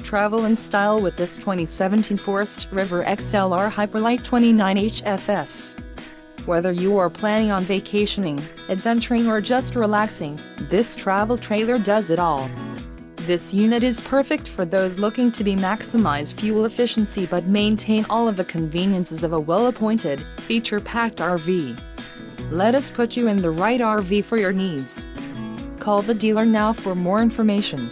travel in style with this 2017 Forest River XLR Hyperlite 29HFS. Whether you are planning on vacationing, adventuring or just relaxing, this travel trailer does it all. This unit is perfect for those looking to maximize fuel efficiency but maintain all of the conveniences of a well-appointed, feature-packed RV. Let us put you in the right RV for your needs. Call the dealer now for more information.